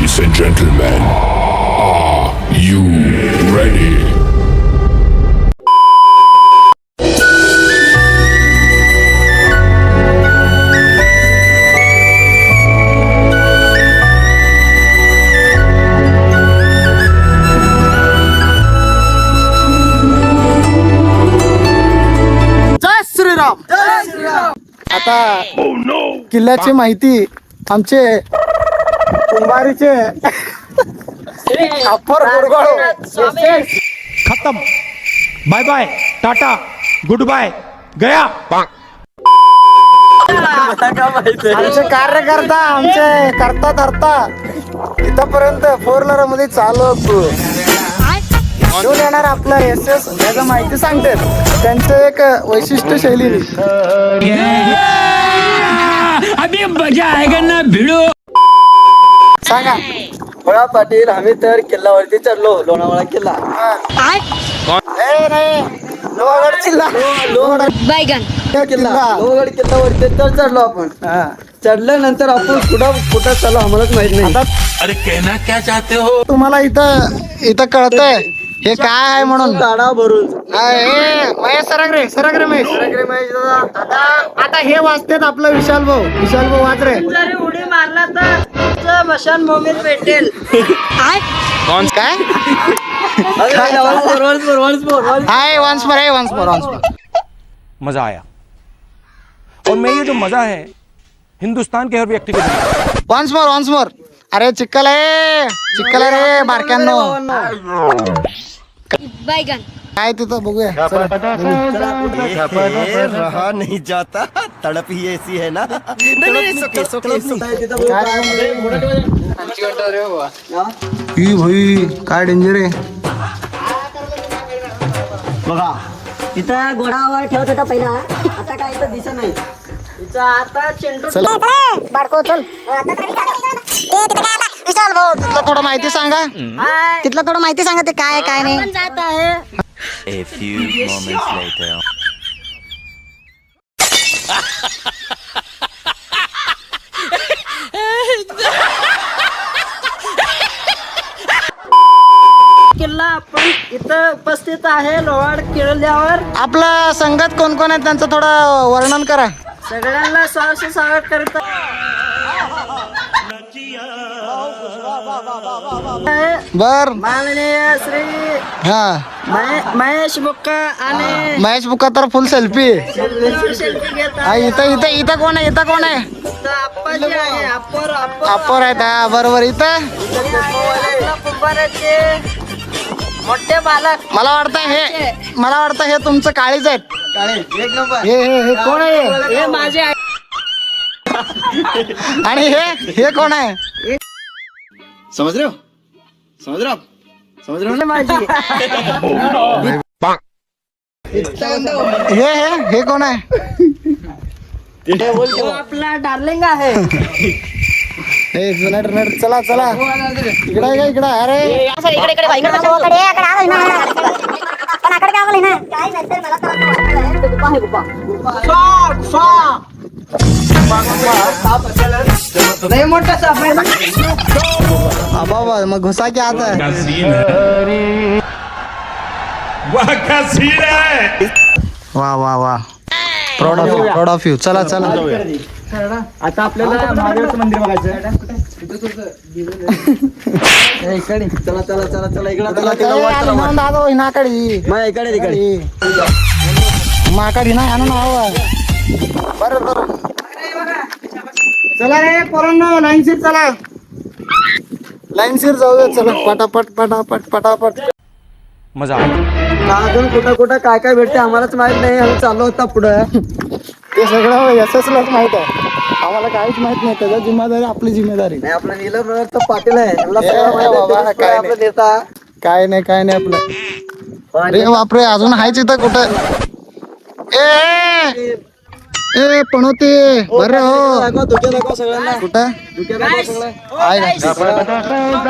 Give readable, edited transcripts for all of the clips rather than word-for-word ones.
Ladies and gentlemen, are you ready? जय श्रीराम. आता किल्ल्याची माहिती आमचे कुंभारीचे अप्पर गुरगाळ खत्म. बाय बाय, टाटा, गुड बाय, गया. आमचे कार्यकर्ता आमचे करता धरता इथपर्यंत फोर व्हीलर मध्ये चालवतो घेऊन येणार आपलं एस एस याचं माहिती सांगते त्यांचं एक वैशिष्ट्य शैली अभी मजा आएगा ना भिड़ो. सांगा. बळा पाटील, आम्ही तर किल्ल्यावरती चढलो, लोणावळा किल्ला. नाही लोहगड किल्ला बैगन किल्ला लोहगड किल्ल्यावरती तर चढलो आपण. चढल्यानंतर आपण कुठं चाललो आम्हालाच माहित नाही. अरे कहना क्या चाहते हो? तुम्हाला इथं कळतंय हे काय आहे म्हणून. गाडा भरून महेश सरक रे महेश दादा. आता हे वाचतेत आपलं विशाल भाऊ वाच रे. जरी उडी मारला तर तुमचं मशान भूमीत भेटेल. काय हाय वन्स मोर. मजा आया. और मैं ये जो मजा है हिंदुस्तान के हर व्यक्ति को दूंगा. Once more. अरे चिक्कल आहे रे बारक्यांनो. बैगन काय तिथं बघूया चला. रहा नहीं जाता, तड़प ही ऐसी है ना. ही भाई काय डेंजर आहे. बघा इथं घोडावर ठेवत होता पहिला, आता काय इथं दिसत नाही. इथं आता चेंडू चल बारको चल. विशाल भाऊ तिथलं थोडं माहिती सांगा ते काय काय नाही. जात आहे. A few moments later. किल्ला आपण इथं उपस्थित आहे लोहाड किल्ल्यावर. आपला संघात कोण कोण आहे त्यांचं थोडं वर्णन करा. सगळ्यांना स्वागत करत बर. माननीय श्री हा महेश बुक्का आणि महेश बुका तर फुल सेल्फी. सेल्फी घेत इथं कोण आहे आप्पाजी आहे. अप्पर आहेत. हा बरोबर. इथं कुंभाराचे मोठे बालक. मला वाटतं हे तुमचं काळीच आहेत. हे कोण आहे हे माझे आहे. आणि हे कोण आहे. समझ रहे हो माझी हे कोण आहे. तो आपला डार्लिंग आहे. हे जुनाट चला इकडे अरे नाही मोठा साप आहे. बाबा मग घुसा की आता. वा प्राऊड ऑफ यू. चला आता आपल्याला महादेवाचं मंदिर बघायचं. चला इकडे माकडे नाही आणून हवा. बरं चला रे पोरांनो लाईनशीर जाऊया. चला पटापट. मजा आया. अजून कुठं काय भेटते आम्हालाच माहित नाही. आम्ही चाललो होता पुढं. ते सगळं यशस्वीलाच माहित आहे. आम्हाला काहीच माहित नाही. त्याचा जिम्मेदारी आपली जिम्मेदारी. नाही आपला नीलम पाटील आहे. बाबा, काय आपला नेता. काय नाही आपलं. अरे बापरे अजून हायच इथं कुठं. ए पणवते बरं हो. दाखव सगळ्यांना. कुठं धुके दाखव सगळं.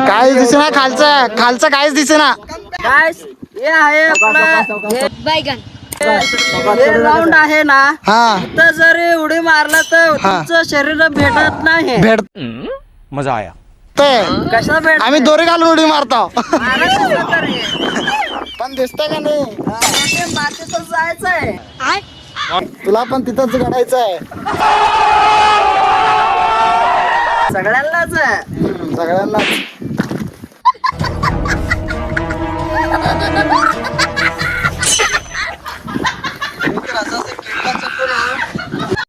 काहीच दिसेना. खालचं काहीच दिसेना. गाइस हे आहे आपला बैगन हे राऊंड आहे ना. हा तर जरी उडी मारला तर तुमचं शरीर भेटत नाही. भेट मजा आया. कशाला भेट आम्ही दोरे घालून उडी मारतो महाराष्ट्रात रे. पण दिसतंय का नाही ते मातीतच जायचंय. तुला पण तिथंच घडायचंय सगळ्यांनाच सगळ्यांना